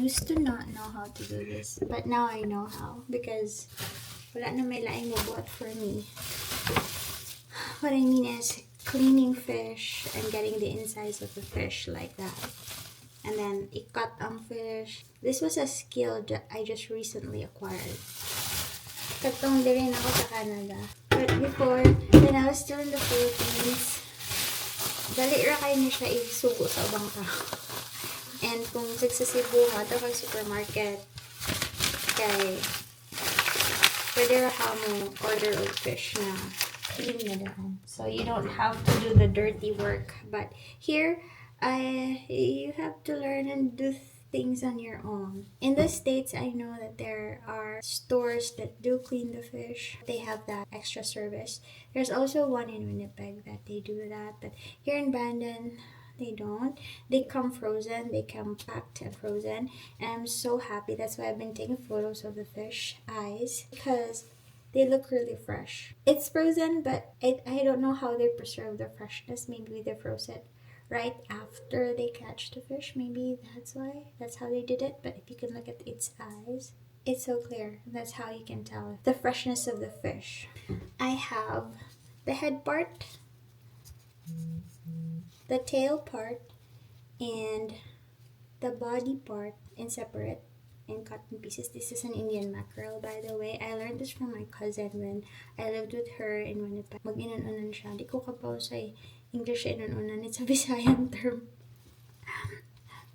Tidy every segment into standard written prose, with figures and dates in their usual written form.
used to not know how to do this, but now I know how because wala na may laing mabuhat for me. What I mean is cleaning fish and getting the insides of the fish like that. And then i-cut ang fish. This was a skill that I just recently acquired. Katong din ako sa Canada. But before, when I was still in the Philippines, dali ra kayo niya siya isugo sa ubang tao. And kung sa Cebu nga, ito kag supermarket, kay pwede ra ka mo order of fish na clean na daan. So you don't have to do the dirty work. But here, you have to learn and do things on your own. In the States, I know that there are stores that do clean the fish. They have that extra service. There's also one in Winnipeg that they do that. But here in Brandon, they don't. They come frozen. They come packed and frozen. And I'm so happy. That's why I've been taking photos of the fish eyes. Because they look really fresh. It's frozen, but I don't know how they preserve the freshness. Maybe they froze it right after they catch the fish. Maybe that's why. That's how they did it. But if you can look at its eyes, it's so clear. That's how you can tell the freshness of the fish. I have the head part, the tail part, and the body part in separate and cut in pieces. This is an Indian mackerel, by the way. I learned this from my cousin when I lived with her in Winnipeg. Mag-inun-unan siya. Di ko kapaw sa English inun-unan. It's a Visayan term.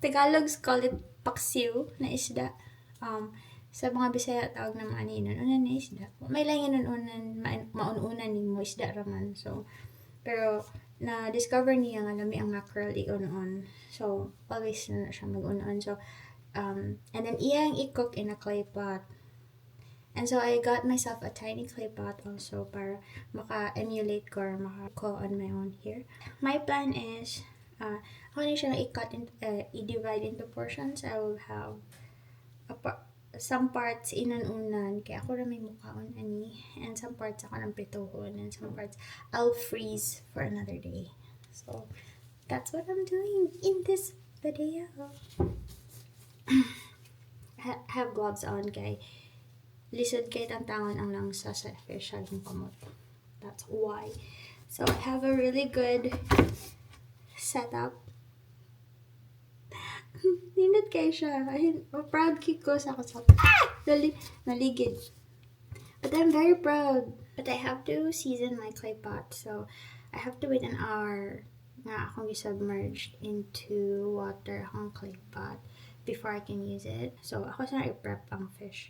Tagalogs call it paksiw na isda. Sa mga Bisaya tawag na mga inun-unan na isda. May lang inun-unan, maununan ni mo isda raman. So, pero na-discover niya nga lami ang mackerel i-unon. So, always na siya mag-unon. So, and then iyang i-cook in a clay pot. And so I got myself a tiny clay pot also para maka-emulate ko or maka-ko on my own here. My plan is, ako na siya i-divide into portions. I will have some parts inun-unan, kaya ako na may mukhaon ani, and some parts ako ng pritohon, and some parts I'll freeze for another day. So, that's what I'm doing in this video. Have gloves on kay lisod kay tantangon ang langsa sa fish yung kamot. That's why. So I have a really good setup. Nindot kay siya. Proud kid ko sa kasap. Naligid. But I'm very proud. But I have to season my clay pot. So I have to wait an hour na akong submerged into water akong clay pot before I can use it. So, ako sana i-prep ang fish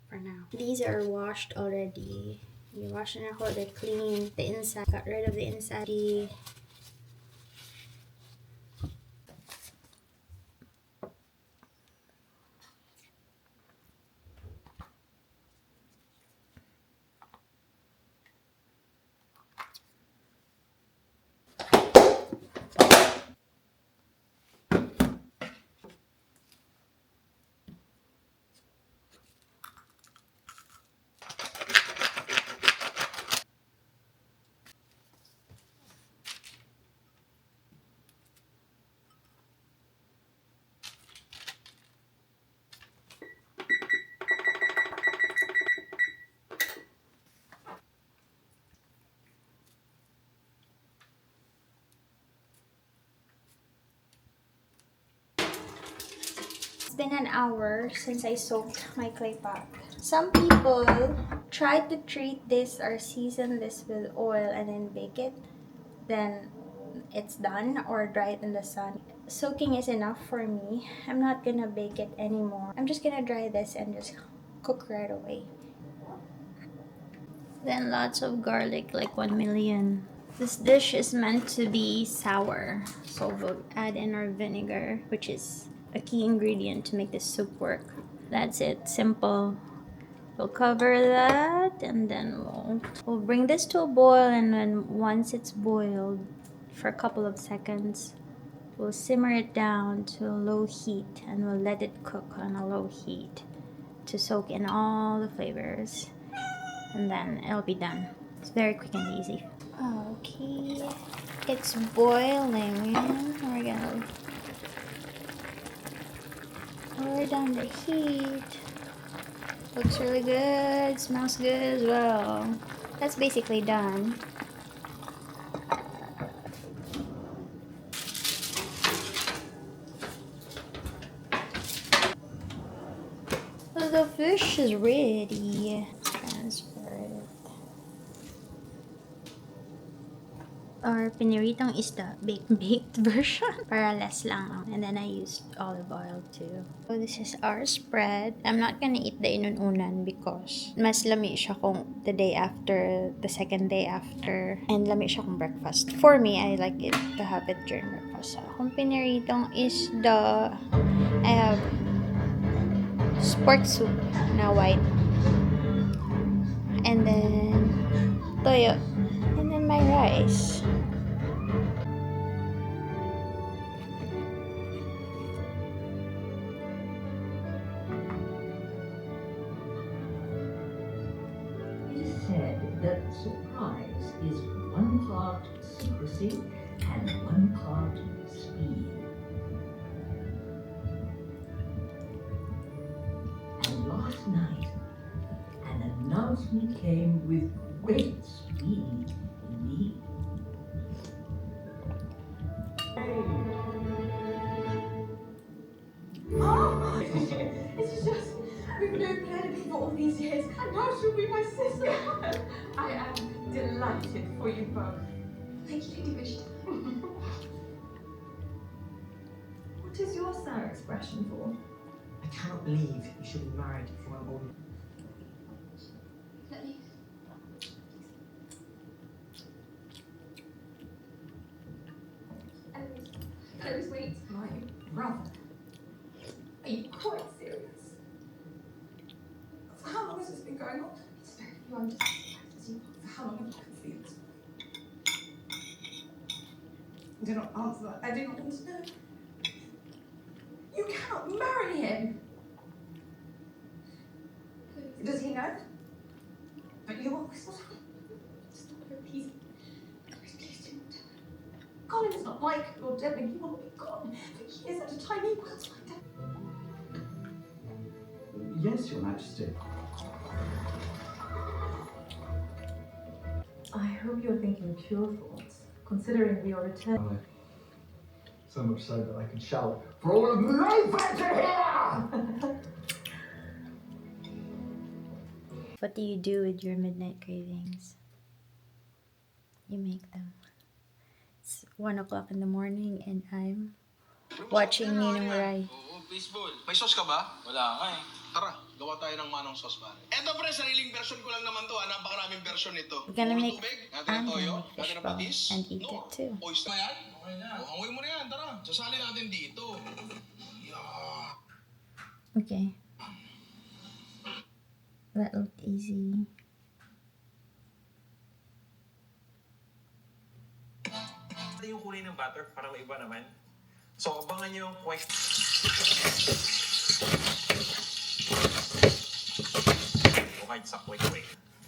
for now. These are washed already. You wash na ako, they clean the inside, got rid of the inside. It's been an hour since I soaked my clay pot. Some people try to treat this or season this with oil and then bake it. Then it's done, or dry it in the sun. Soaking is enough for me. I'm not gonna bake it anymore. I'm just gonna dry this and just cook right away. Then lots of garlic, like 1 million. This dish is meant to be sour, so we'll add in our vinegar, which is a key ingredient to make this soup work. That's it, simple. We'll cover that, and then we'll bring this to a boil, and then once it's boiled for a couple of seconds, we'll simmer it down to a low heat, and we'll let it cook on a low heat to soak in all the flavors, and then it'll be done. It's very quick and easy. Okay, it's boiling. We're down the heat. Looks really good, smells good as well. That's basically done. So the fish is ready. Transfer it. Or piniritong isda, baked version. Para less lang. And then I used olive oil too. So this is our spread. I'm not gonna eat the inun-unan because mas lami siya kung the day after, the second day after. And lami siya kung breakfast. For me, I like it to have it during breakfast. So kung piniritong isda, I have pork soup na white. And then toyo. And then my rice. It is said that surprise is one part secrecy and one part speed. And last night, an announcement came with great speed indeed. Oh, it's just, we've known Penelope for all these years, and now she'll be my sister. I am delighted for you both. Thank you, Lady Bishop. What is your sour expression for? I cannot believe you should be married for a woman. Let me. Eloise, wait. My brother. Are you quite serious? How long has this been going on? It's very you understand. For how long have you been feeling? Do not answer that. I do not want to know. You cannot marry him. Does he know? But you always not. Stop it, please. Please do not tell him. Colin is not like Lord Devlin. He will be gone for years at a time. He will find out. Yes, Your Majesty. I hope you're thinking pure thoughts, considering we are returning. So much so that I can shout for all of Mayfair to hear! What do you do with your midnight cravings? You make them. It's 1 o'clock in the morning and I'm watching Ninong Rai. Oo, baseball. May sauce ka ba? Wala nga eh. Tara, gawa tayo ng manong sauce pare. Eto pre, sariling version ko lang naman to. Napakaraming version nito. We're gonna Puro make, tubig, natin I'm ng toyo, gonna make natin fish ng ball patis. and eat No, it too. oyster. Ayan, okay na. O, hangoy mo na yan, tara. Sasali natin dito. Yeah. Okay. That looked easy. Ito yung kulay ng butter para maiba naman. So, abangan nyo yung question. O kahit sa quick.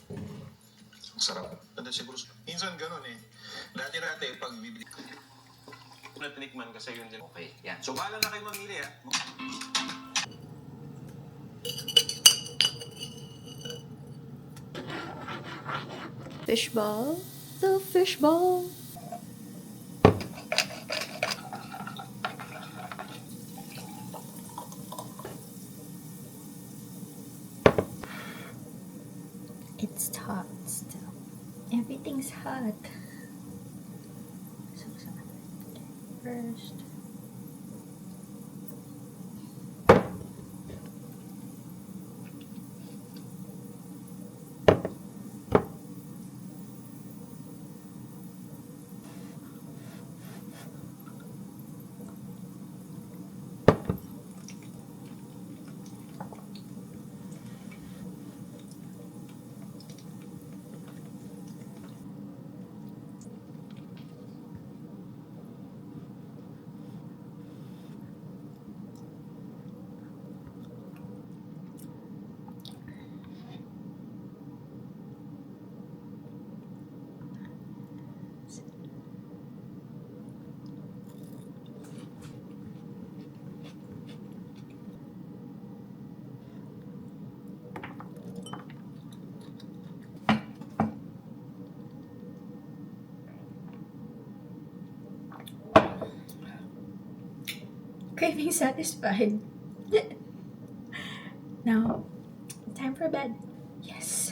Ang sarap. Ganda siguro. Minsan ganun eh. Dati-dati, pag bibili. Na tinikman kasi yun din. Okay, yan. So, bahala na kayo mamili ha. Fishball. The fishball. It's hot still. Everything's hot. So first. craving satisfied. Now, time for bed. Yes.